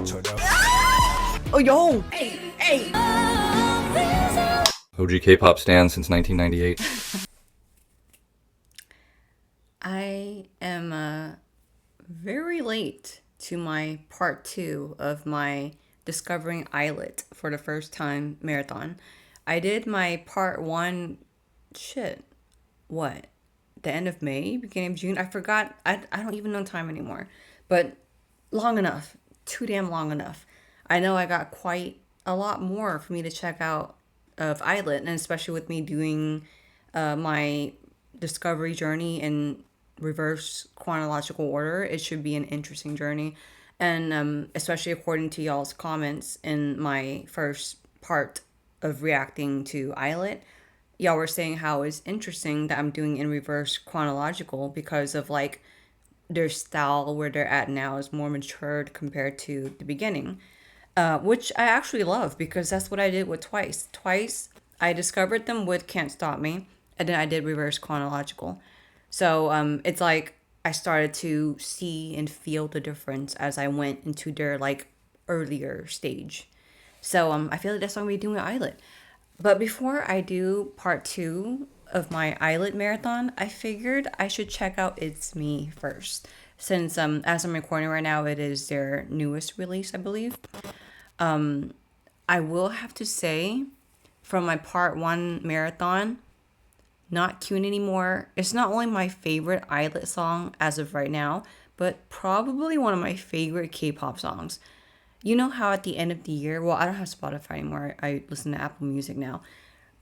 Oh, yo! Hey! OG K-pop stan since 1998. I am very late to my part 2 of my discovering ILLIT for the first time marathon. I did my part 1, what? The end of May, beginning of June? I forgot. I don't even know time anymore. But long enough. Too damn long enough. I know I got quite a lot more for me to check out of ILLIT, and especially with me doing my discovery journey in reverse chronological order, it should be an interesting journey. And especially according to y'all's comments in my first part of reacting to ILLIT, y'all were saying how it's interesting that I'm doing in reverse chronological because of like their style where they're at now is more matured compared to the beginning. Which I actually love because that's what I did with Twice. Twice, I discovered them with Can't Stop Me, and then I did reverse chronological. So it's like I started to see and feel the difference as I went into their like earlier stage. So I feel like that's what I'm gonna be doing with ILLIT. But before I do part 2 of my ILLIT marathon, I figured I should check out It's Me first. Since as I'm recording right now, it is their newest release, I believe. I will have to say, from my part 1 marathon, Not Cute Anymore, it's not only my favorite ILLIT song as of right now, but probably one of my favorite K-pop songs. You know how at the end of the year, well, I don't have Spotify anymore. I listen to Apple Music now.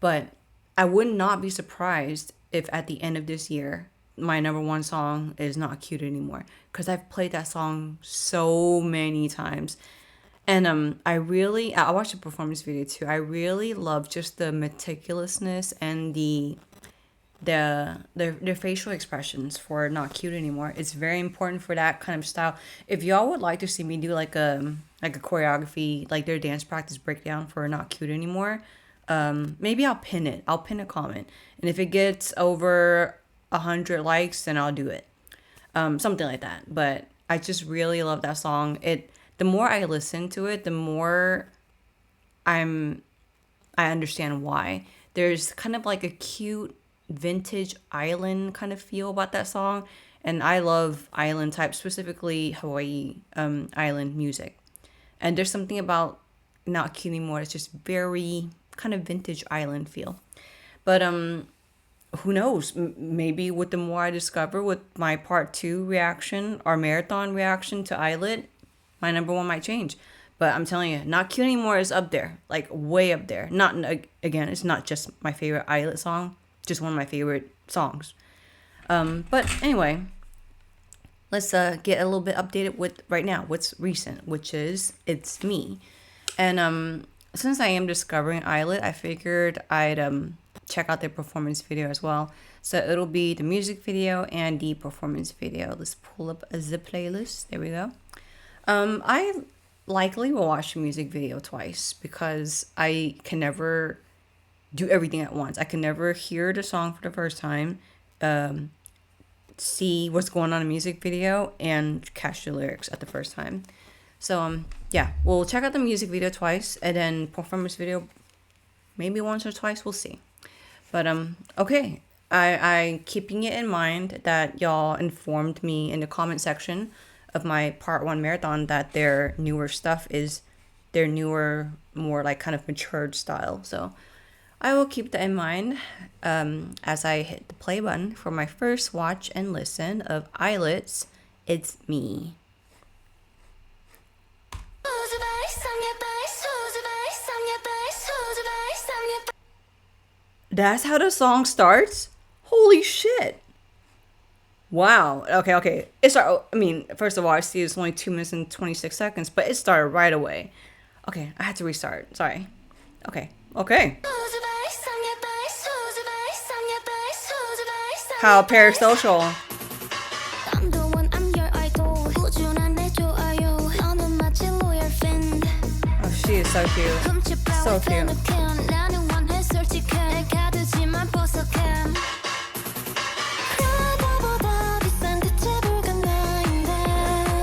But I would not be surprised if at the end of this year, my number 1 song is Not Cute Anymore. Because I've played that song so many times. And I watched the performance video too. I really love just the meticulousness and their facial expressions for Not Cute Anymore. It's very important for that kind of style. If y'all would like to see me do like a choreography, like their dance practice breakdown for Not Cute Anymore, maybe I'll pin it. I'll pin a comment, and if it gets over 100 likes, then I'll do it. Something like that. But I just really love that song. The more I listen to it, the more I understand why. There's kind of like a cute vintage island kind of feel about that song, and I love island type, specifically Hawaii island music. And there's something about Not Cute Anymore that's just very kind of vintage island feel. But who knows, maybe with the more I discover with my part 2 reaction or marathon reaction to ILLIT, my number 1 might change. But I'm telling you, Not Cute Anymore is up there, like way up there. Not, again, it's not just my favorite ILLIT song, just one of my favorite songs. But anyway, let's get a little bit updated with right now what's recent, which is It's Me. And since I am discovering ILLIT, I figured I'd check out their performance video as well. So it'll be the music video and the performance video. Let's pull up the playlist. There we go. I likely will watch the music video twice because I can never do everything at once. I can never hear the song for the first time, see what's going on in the music video, and catch the lyrics at the first time. So yeah, we'll check out the music video twice, and then performance video maybe once or twice. We'll see. But okay, I keeping it in mind that y'all informed me in the comment section of my part 1 marathon that their newer stuff is their newer, more like kind of matured style. So I will keep that in mind as I hit the play button for my first watch and listen of ILLIT's It's Me. That's how the song starts? Holy shit. Wow. Okay. First of all, I see it's only 2 minutes and 26 seconds, but it started right away. Okay, I had to restart. Sorry. Okay. How parasocial. Oh, she is so cute. So cute.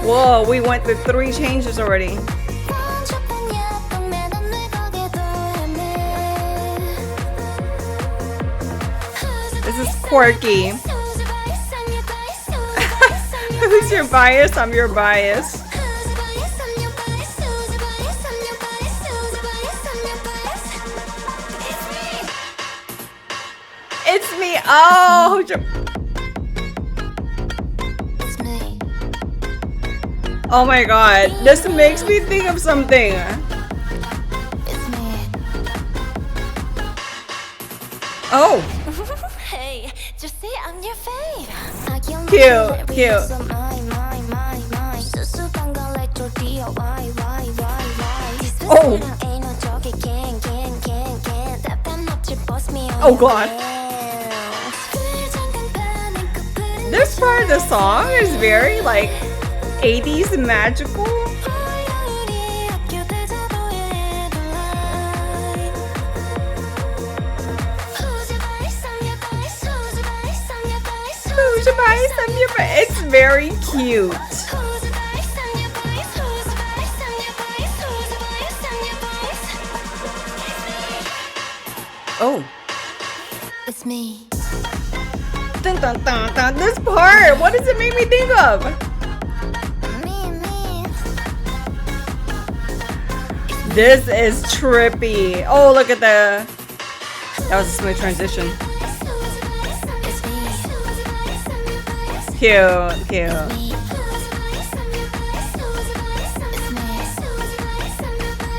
Whoa, we went through 3 changes already. quirky. Who's your bias? I'm your bias. It's me. Oh, who's your... Oh my god, this makes me think of something. Oh. Hey, just say I'm your fave. Cute, cute. Oh. Oh god. This part of the song is very like 80s magical. It's very cute. Oh. It's me. Dun, dun, dun, dun. This part, what does it make me think of? Me. This is trippy. Oh, look at the... That was a smooth transition. It's me. Cute, cute.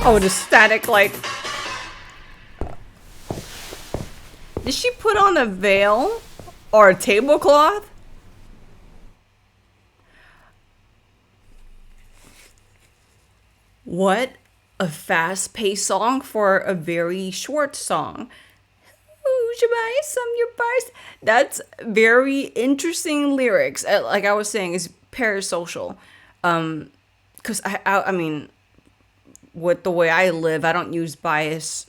Oh, the static, like... Did she put on a veil? Or a tablecloth? What a fast-paced song for a very short song. Who's your bias? I'm your bias. That's very interesting lyrics. Like I was saying, it's parasocial. Because I mean, with the way I live, I don't use bias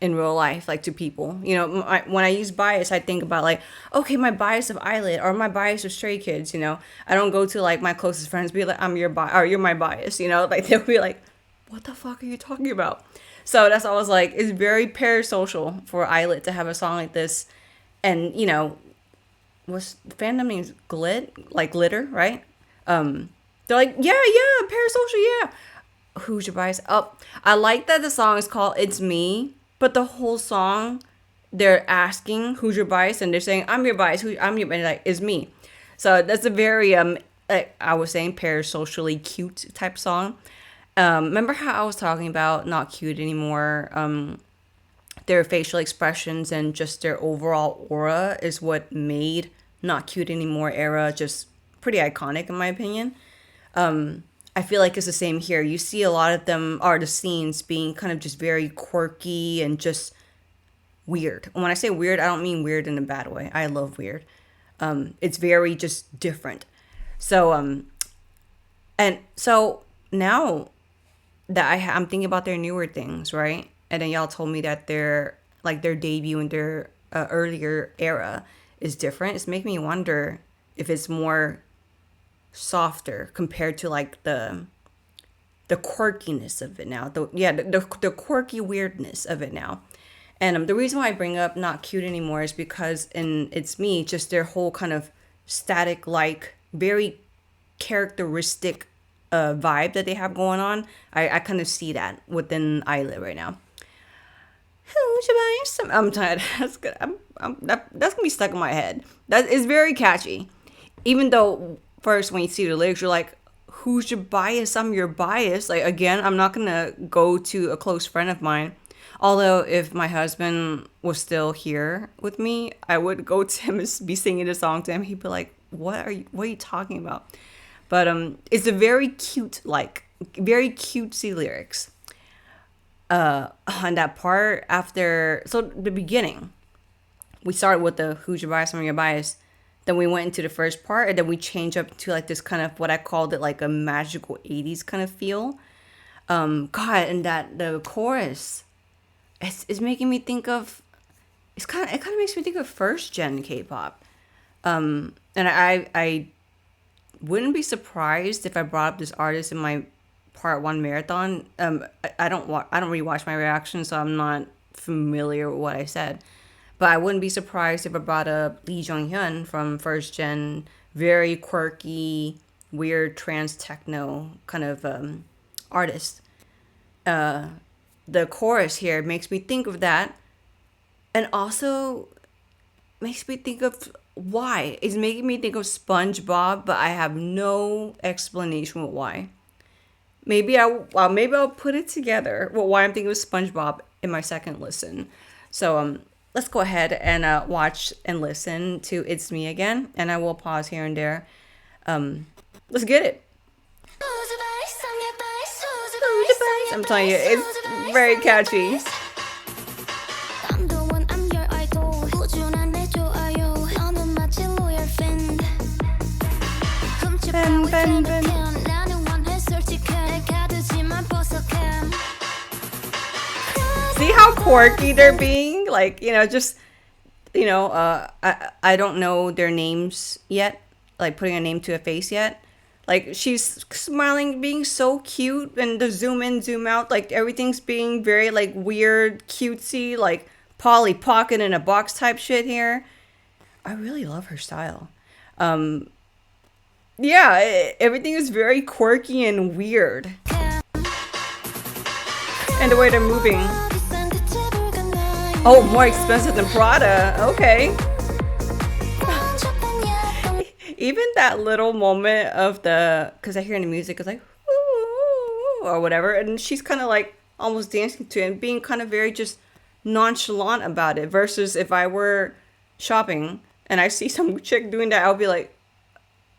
in real life, like to people. You know, when I use bias, I think about like, okay, my bias of ILLIT or my bias of Stray Kids. You know, I don't go to like my closest friends, be like, I'm your bias or you're my bias. You know, like they'll be like, what the fuck are you talking about? So that's always like, it's very parasocial for ILLIT to have a song like this, and you know, what's the fandom name's glitter, right? They're like, yeah, parasocial, yeah. Who's your bias? Oh, I like that the song is called "It's Me." But the whole song, they're asking who's your bias, and they're saying I'm your bias. I'm your, and like is me. So that's a very like I was saying, parasocially cute type song. Remember how I was talking about not cute anymore? Their facial expressions and just their overall aura is what made not cute anymore era just pretty iconic in my opinion. I feel like it's the same here. You see a lot of them are the scenes being kind of just very quirky and just weird. And when I say weird, I don't mean weird in a bad way. I love weird. It's very just different. So, and so now that I'm thinking about their newer things, right? And then y'all told me that their debut in their earlier era is different. It's making me wonder if it's more softer compared to like the quirkiness of it now, the quirky weirdness of it now. And the reason why I bring up not cute anymore is because in It's Me, just their whole kind of static, like very characteristic vibe that they have going on. I kind of see that within ILLIT right now. I'm tired. That's good. That's gonna be stuck in my head. That is very catchy, even though first when you see the lyrics you're like, who's your bias? I'm your bias. Like again, I'm not gonna go to a close friend of mine, although if my husband was still here with me, I would go to him and be singing the song to him. He'd be like, what are you talking about? But it's a very cute, like very cutesy lyrics on that part. After, so the beginning, we started with the who's your bias, I'm your bias. Then we went into the first part, and then we changed up to like this kind of what I called it like a magical 80s kind of feel. God, and that the chorus is making me think of, it kind of makes me think of first gen K-pop. And I wouldn't be surprised if I brought up this artist in my part 1 marathon. I don't really watch my reactions, so I'm not familiar with what I said. But I wouldn't be surprised if I brought up Lee Jung Hyun from First Gen, very quirky, weird trance techno kind of artist. The chorus here makes me think of that, and also makes me think of why. It's making me think of SpongeBob, but I have no explanation with why. Maybe I'll put it together. Well, why I'm thinking of SpongeBob in my second listen. So let's go ahead and watch and listen to "It's Me Again," and I will pause here and there. Let's get it. I'm telling you, it's very catchy. See how quirky they're being? Like, just, I don't know their names yet. Like, putting a name to a face yet. Like, she's smiling, being so cute, and the zoom in, zoom out, like, everything's being very, like, weird, cutesy, like, Polly Pocket in a box type shit here. I really love her style. Yeah, everything is very quirky and weird. And the way they're moving. Oh, more expensive than Prada. Okay. Even that little moment of because I hear in the music, it's like, ooh, or whatever. And she's kind of like almost dancing to it and being kind of very just nonchalant about it. Versus if I were shopping and I see some chick doing that, I'll be like,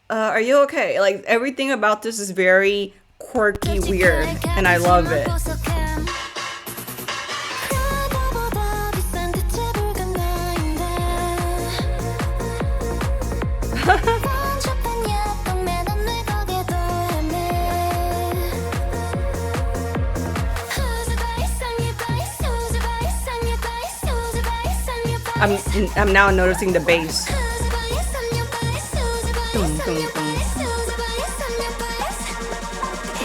are you okay? Like, everything about this is very quirky, weird, and I love it. I'm now noticing the bass.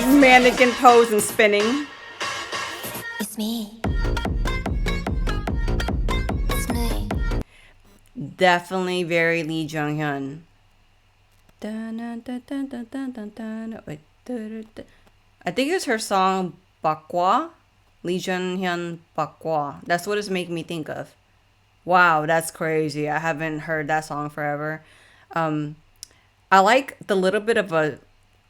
Mannequin pose and spinning. It's me. It's me. Definitely very Lee Jung Hyun. Wait, I think it's her song Bakwa. Lee Jung Hyun Bakwa. That's what it's making me think of. Wow, that's crazy. I haven't heard that song forever. I like the little bit of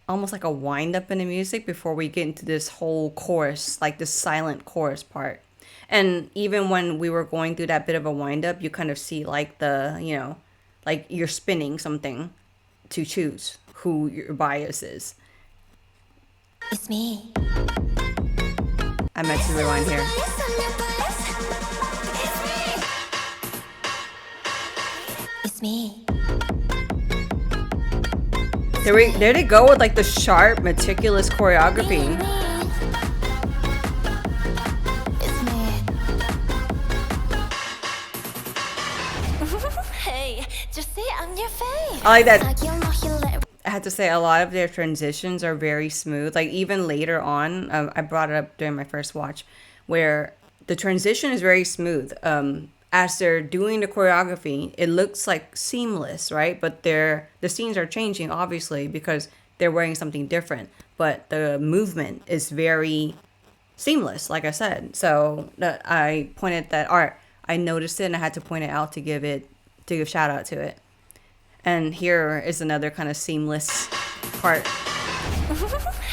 almost like a wind up in the music before we get into this whole chorus, like this silent chorus part. And even when we were going through that bit of a wind up, you kind of see like like you're spinning something to choose who your bias is. It's me. I meant to rewind here. It's me. There they go with like the sharp, meticulous choreography. It's me. Hey, just say I'm your fave. I like that. I had to say a lot of their transitions are very smooth. Like even later on, I brought it up during my first watch, where the transition is very smooth. As they're doing the choreography, it looks like seamless, right? But the scenes are changing, obviously, because they're wearing something different. But the movement is very seamless, like I said. So I pointed that art. I noticed it and I had to point it out to give shout out to it. And here is another kind of seamless part.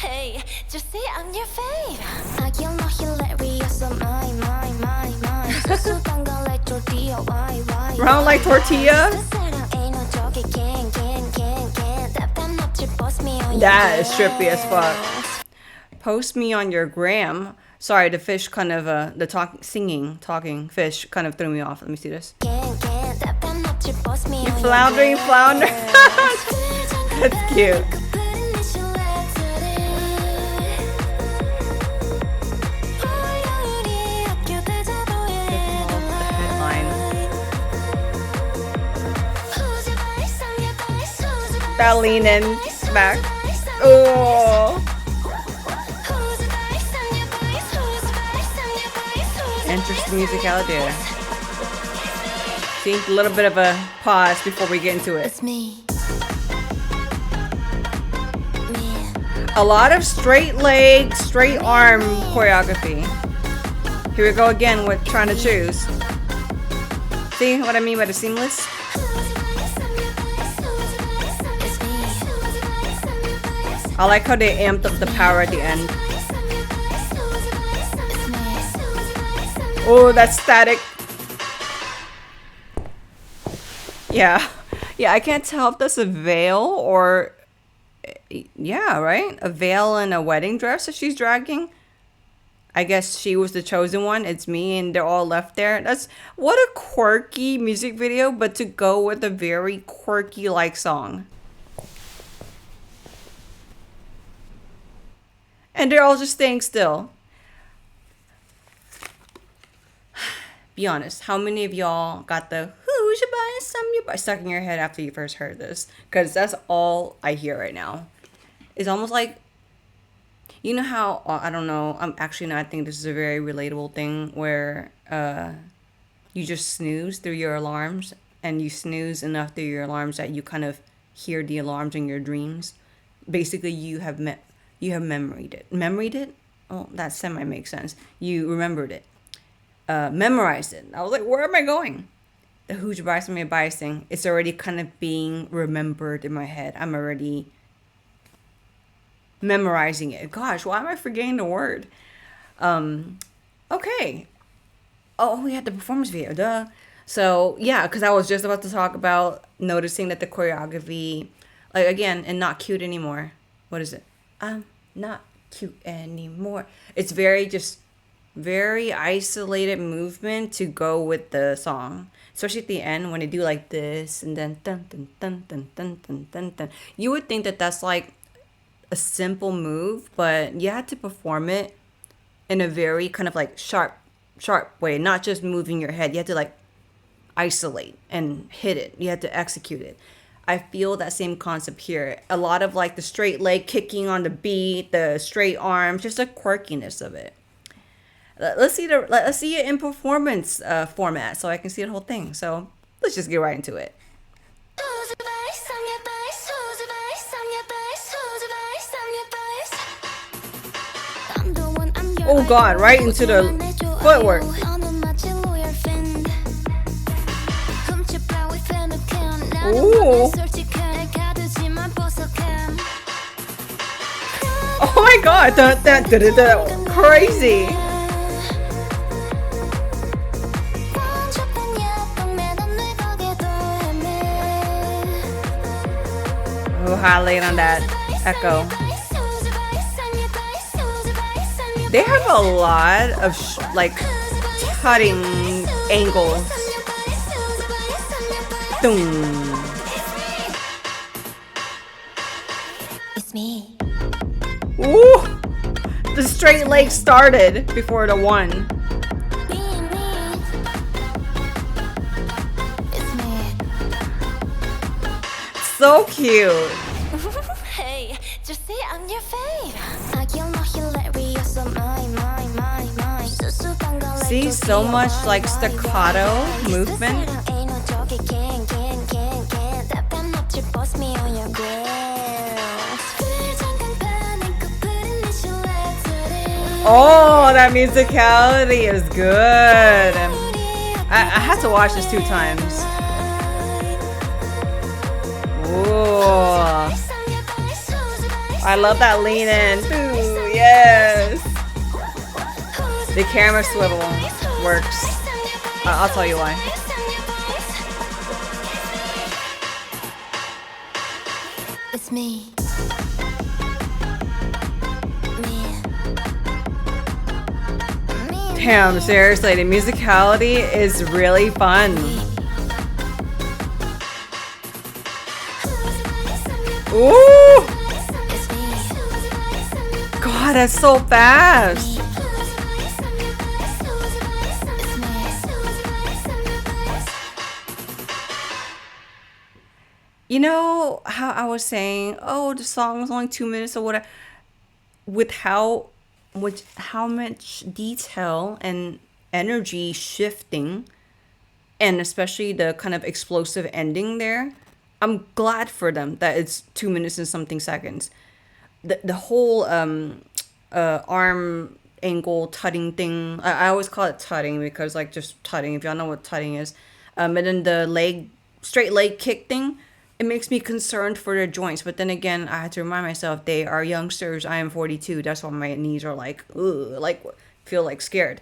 Hey, just say I'm your fave. I kill no hilarious, mine. Round like tortilla? That is trippy as fuck. Post me on your gram. Sorry, the fish kind of, the talking fish kind of threw me off. Let me see this. You floundering flounder. That's cute. That lean in back. Oh. Interesting musicality. See, a little bit of a pause before we get into it. It's me. A lot of straight leg, straight arm choreography. Here we go again with trying to choose. See what I mean by the seamless? I like how they amped up the power at the end. Oh, that's static. Yeah. Yeah, I can't tell if that's a veil or... Yeah, right? A veil and a wedding dress that she's dragging. I guess she was the chosen one. It's me and they're all left there. That's... What a quirky music video, but to go with a very quirky-like song. And they're all just staying still. Be honest, how many of y'all got the "who's your boy, some your boy" stuck in your head after you first heard this? Because that's all I hear right now. It's almost like, you know how, I don't know, I'm actually not, I think this is a very relatable thing where you just snooze through your alarms, and you snooze enough through your alarms that you kind of hear the alarms in your dreams. Basically, you have memoried it. Memoried it? Oh, that semi makes sense. You remembered it. Memorized it. I was like, where am I going? The who's your bias, my bias thing. It's already kind of being remembered in my head. I'm already memorizing it. Gosh, why am I forgetting the word? Okay. Oh, we had the performance video. Duh. So yeah, because I was just about to talk about noticing that the choreography, like again, and not cute anymore. What is it? I'm not cute anymore. It's very isolated movement to go with the song, especially at the end when they do like this and then dun dun dun dun dun dun dun dun. You would think that that's like a simple move, but you had to perform it in a very kind of like sharp way, not just moving your head. You had to like isolate and hit it. You had to execute it. I feel that same concept here. A lot of like the straight leg kicking on the beat, the straight arms, just the quirkiness of it. Let's see it in performance format so I can see the whole thing. So let's just get right into it. Oh God, right into the footwork. Ooh. Oh my God, that crazy. Oh, highlight on that echo. They have a lot of like cutting angles. Boom. It's me. Ooh, the straight leg started before the one. Being me. It's me. So cute. Hey, just say I'm your fave. I kill no hilarious, so mine. See, so much like staccato movement. Oh, that musicality is good. I had to watch this 2 times. Ooh. I love that lean in. Ooh, yes. The camera swivel works. I'll tell you why. It's me. Damn, seriously, the musicality is really fun. Ooh! God, that's so fast. You know how I was saying, oh, the song was only 2 minutes or whatever, with how much detail and energy shifting and especially the kind of explosive ending there. I'm glad for them that it's 2 minutes and something seconds. The whole arm angle tutting thing. I always call it tutting because like just tutting. If y'all know what tutting is, and then the straight leg kick thing. It makes me concerned for their joints. But then again, I had to remind myself they are youngsters. I am 42. That's why my knees are like, ugh, like feel like scared.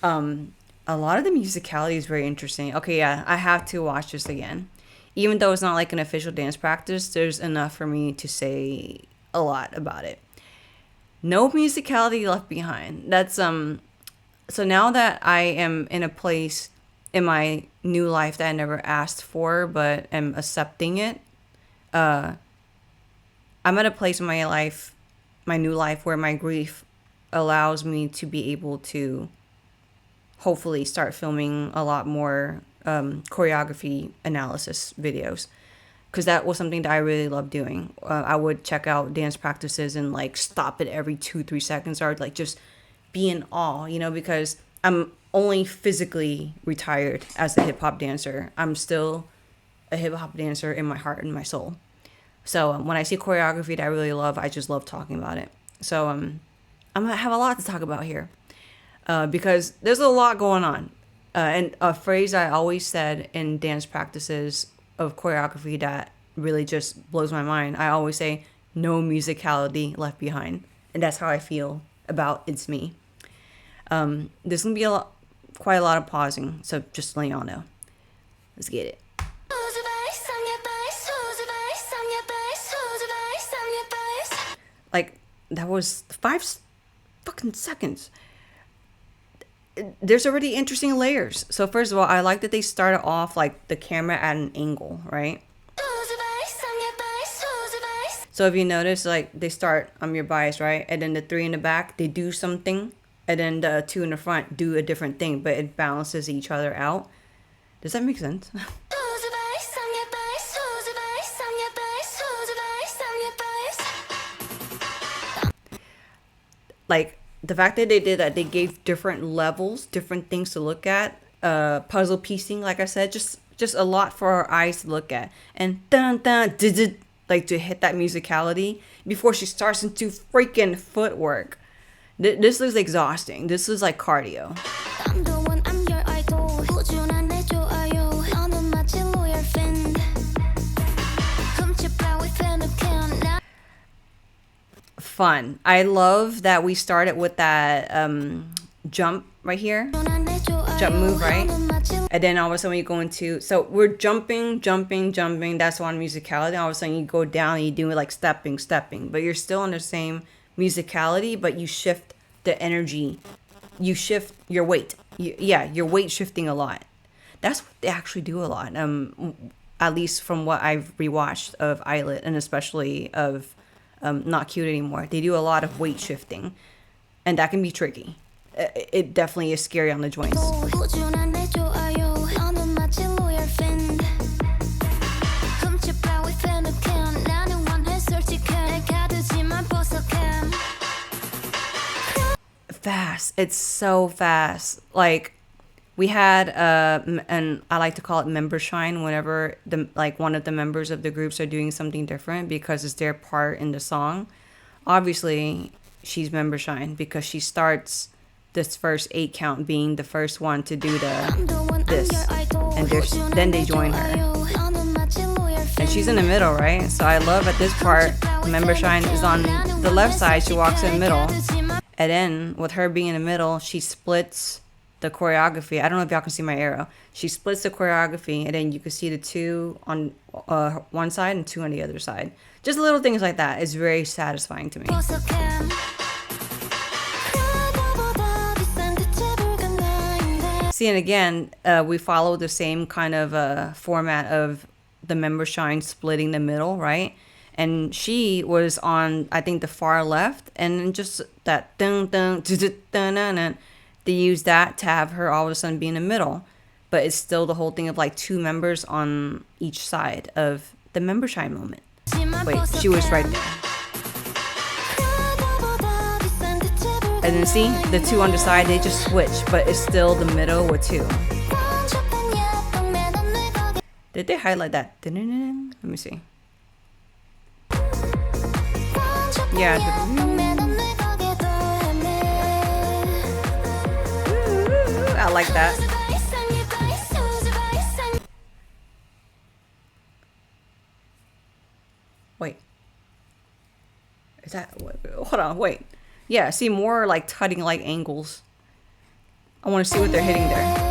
A lot of the musicality is very interesting. Okay, yeah, I have to watch this again. Even though it's not like an official dance practice, there's enough for me to say a lot about it. No musicality left behind. That's so now that I am in a place in my new life that I never asked for but am accepting it, I'm at a place in my life, my new life, where my grief allows me to be able to hopefully start filming a lot more choreography analysis videos, because that was something that I really love doing. I would check out dance practices and like stop it every 2-3 seconds, or like just be in awe, because I'm only physically retired as a hip hop dancer. I'm still a hip hop dancer in my heart and my soul. So when I see choreography that I really love, I just love talking about it. So I'm gonna have a lot to talk about here, because there's a lot going on. And a phrase I always said in dance practices of choreography that really just blows my mind. I always say, no musicality left behind. And that's how I feel about It's Me. There's going to be quite a lot of pausing, so just letting y'all know. Let's get it. Like, that was 5 fucking seconds. There's already interesting layers. So first of all, I like that they started off like the camera at an angle, right? So if you notice, like they start, I'm your bias, right? And then the 3 in the back, they do something. And then the 2 in the front do a different thing, but it balances each other out. Does that make sense? Like, the fact that they did that, they gave different levels, different things to look at, puzzle piecing, like I said, just a lot for our eyes to look at. And dun dun did like to hit that musicality before she starts into freaking footwork. This is exhausting. This is like cardio. Fun. I love that we started with that jump right here. Jump move, right? And then all of a sudden you go into, so we're jumping. That's one musicality. All of a sudden you go down and you do it like stepping. But you're still on the same musicality, but you shift the energy. You shift your weight. Your weight shifting a lot. That's what they actually do a lot. At least from what I've rewatched of ILLIT, and especially of Not Cute Anymore. They do a lot of weight shifting, and that can be tricky. It definitely is scary on the joints. Fast. It's so fast. Like, we had and I like to call it member shine whenever one of the members of the groups are doing something different because it's their part in the song. Obviously, she's member shine because she starts this first 8 count being the first one to do this, and then they join her. And she's in the middle, right? So I love at this part, member shine is on the left side. She walks in the middle, and then with her being in the middle, she splits the choreography. I don't know if y'all can see my arrow. She splits the choreography, and then you can see the 2 on one side and 2 on the other side. Just little things like that. It's very satisfying to me. See, and again, we follow the same kind of format of the member shine splitting the middle, right? And she was on, I think, the far left, and just that dun dun dun dun dun dun. They use that to have her all of a sudden be in the middle, but it's still the whole thing of like 2 members on each side of the member shine moment. Wait, she was right there. And then see, the 2 on the side, they just switch, but it's still the middle with 2. Did they highlight that? Let me see. Yeah. I like that. Wait. Is that... Hold on, wait. Yeah, see more like tutting like angles. I want to see what they're hitting there.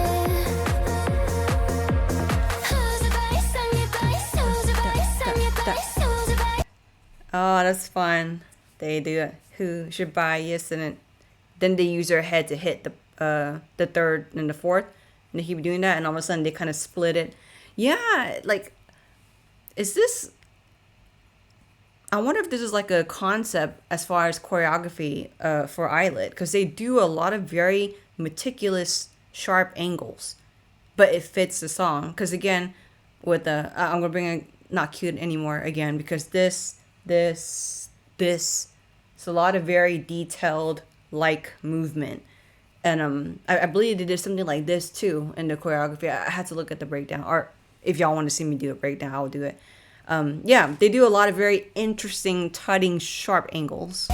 Oh, that's fun. They do it. Who should buy yes, and then they use their head to hit the third and the fourth, and they keep doing that, and all of a sudden they kind of split it. Yeah, like, is this? I wonder if this is like a concept as far as choreography for ILLIT, because they do a lot of very meticulous, sharp angles, but it fits the song. Because again, with the I'm gonna bring a not cute anymore again, because this, it's a lot of very detailed like movement, and I believe they did something like this too in the choreography. I had to look at the breakdown, or if y'all want to see me do a breakdown, I'll do it. Yeah, they do a lot of very interesting, tutting, sharp angles.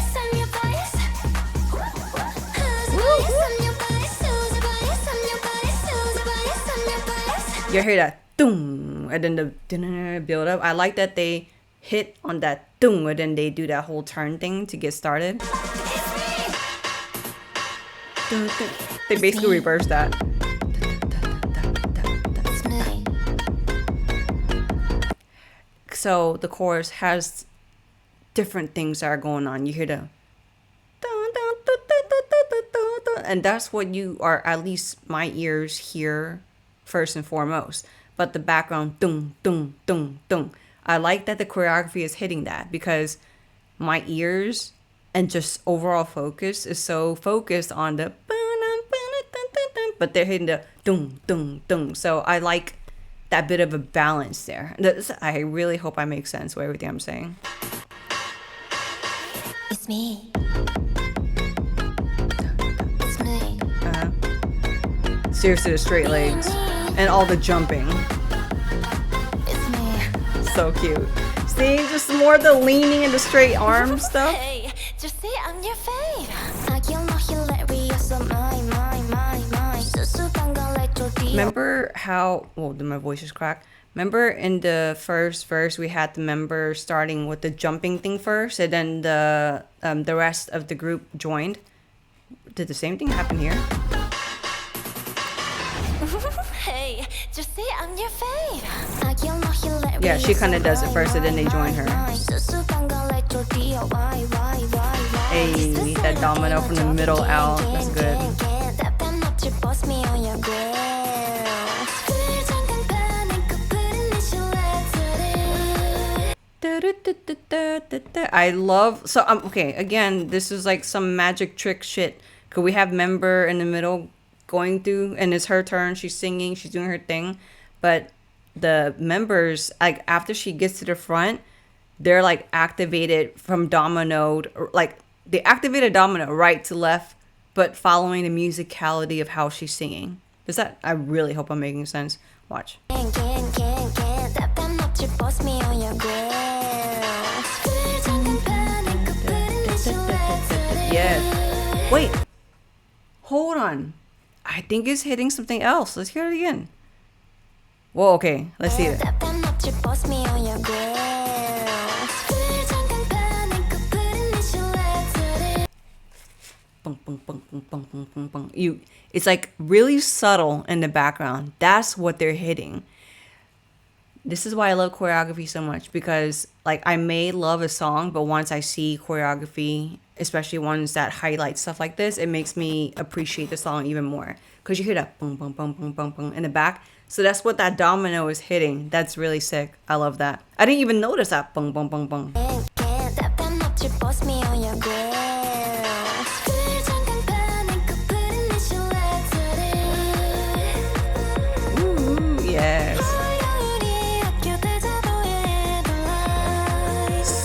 You hear that doom, and then the build up. I like that they hit on that doom, and then they do that whole turn thing to get started. They basically reverse that. So the chorus has different things that are going on. You hear the and that's what you are, at least my ears hear first and foremost. But the background dum dum dum dum. I like that the choreography is hitting that, because my ears and just overall focus is so focused on the, but they're hitting the dum dum dum. So I like that bit of a balance there. I really hope I make sense with everything I'm saying. It's me. It's me. Seriously, the straight legs and all the jumping. It's me. So cute. See, just more the leaning and the straight arm stuff. Hey, just say I'm your fave. I kill no hilarious, so my. Remember how, well, my voice is cracked. Remember in the first verse we had the member starting with the jumping thing first, and then the rest of the group joined. Did the same thing happen here? Hey, just say I'm your fave. I kill no hilarious. Yeah, she kind of does it first, and then they join her. Hey, that domino from the middle out. That's good. I love, so okay, again, this is like some magic trick shit. Could we have member in the middle going through, and it's her turn, she's singing, she's doing her thing, but the members, like after she gets to the front, they're like activated from domino, like they activate a domino right to left, but following the musicality of how she's singing. Does that, I really hope I'm making sense. Watch. Yes. Wait. Hold on. I think it's hitting something else. Let's hear it again. Whoa, okay. Let's see it. It's like really subtle in the background. That's what they're hitting. This is why I love choreography so much, because like I may love a song, but once I see choreography, especially ones that highlight stuff like this, it makes me appreciate the song even more, because you hear that boom boom boom boom boom boom in the back. So that's what that domino is hitting. That's really sick. I love that. I didn't even notice that boom boom boom boom. Ooh, yes.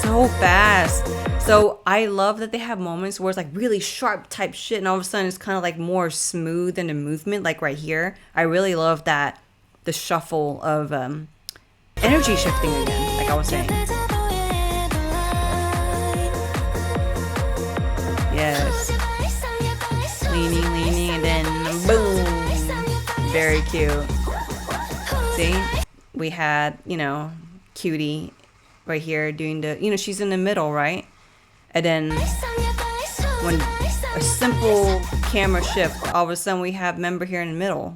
So fast. So I love that they have moments where it's like really sharp type shit, and all of a sudden it's kind of like more smooth in the movement, like right here. I really love that, the shuffle of energy shifting again, like I was saying. Yes. Leaning, and then boom. Very cute. See? We had, cutie right here doing the, she's in the middle, right? And then when a simple camera shift, all of a sudden we have member here in the middle.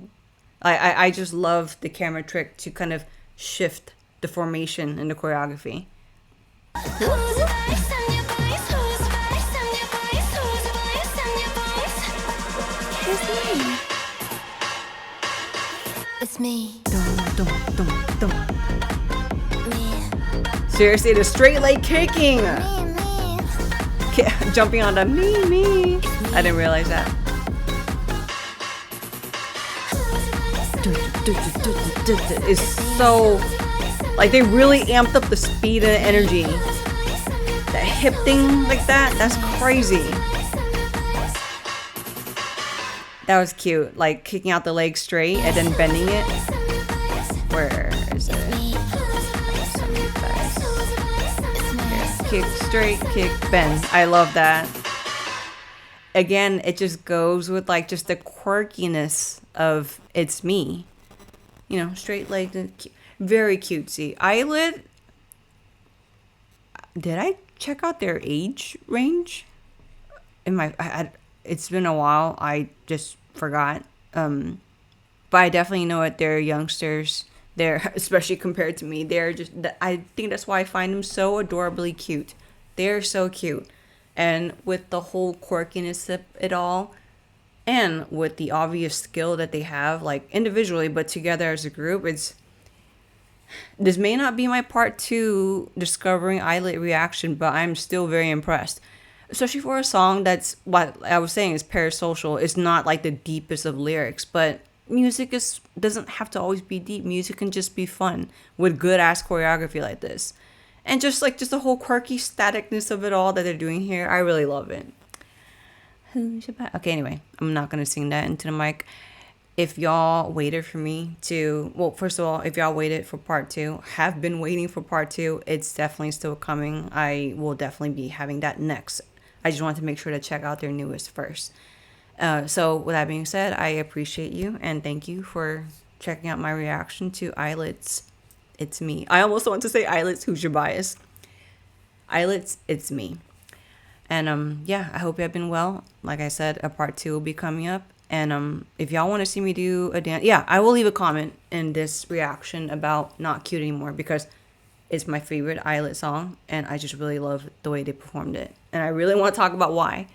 I just love the camera trick to kind of shift the formation in the choreography. It's me. Dum, dum, dum. Me. Seriously, the straight leg kicking. Me. Jumping on the me. I didn't realize that. It's so, like, they really amped up the speed and the energy. That hip thing like that, that's crazy. That was cute, like kicking out the leg straight and then bending it. Where is it? Kick straight, kick, bend. I love that. Again, it just goes with like just the quirkiness of it's me. Straight leg, very cutesy. ILLIT, did I check out their age range? It's been a while. I just forgot. But I definitely know that they're youngsters. They're, especially compared to me, they're just, I think that's why I find them so adorably cute. They're so cute. And with the whole quirkiness of it all, and with the obvious skill that they have, like individually, but together as a group, this may not be my part 2 discovering ILLIT reaction, but I'm still very impressed. Especially for a song that's, what I was saying, is parasocial. It's not like the deepest of lyrics, but music doesn't have to always be deep. Music can just be fun with good ass choreography like this. And just the whole quirky staticness of it all that they're doing here, I really love it. Okay, anyway, I'm not gonna sing that into the mic. If y'all waited for me to, well, first of all, if y'all waited for part 2, have been waiting for part 2, it's definitely still coming. I will definitely be having that next. I just wanted to make sure to check out their newest first. So with that being said, I appreciate you and thank you for checking out my reaction to ILLIT's It's Me. I almost want to say ILLIT's Who's Your Bias. ILLIT's It's Me. And yeah, I hope you have been well. Like I said, a part 2 will be coming up. And if y'all want to see me do a dance, yeah, I will leave a comment in this reaction about Not Cute Anymore, because it's my favorite ILLIT song and I just really love the way they performed it. And I really want to talk about why.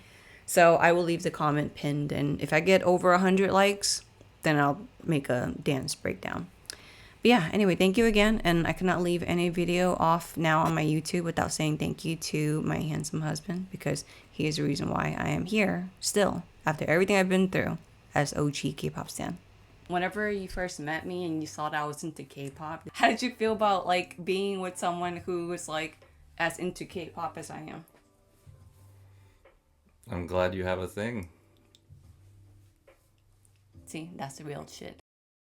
So I will leave the comment pinned, and if I get over 100 likes, then I'll make a dance breakdown. But yeah, anyway, thank you again, and I cannot leave any video off now on my YouTube without saying thank you to my handsome husband, because he is the reason why I am here still after everything I've been through as OG K-pop stan. Whenever you first met me and you saw that I was into K-pop, how did you feel about like being with someone who was like as into K-pop as I am? I'm glad you have a thing. See, that's the real shit.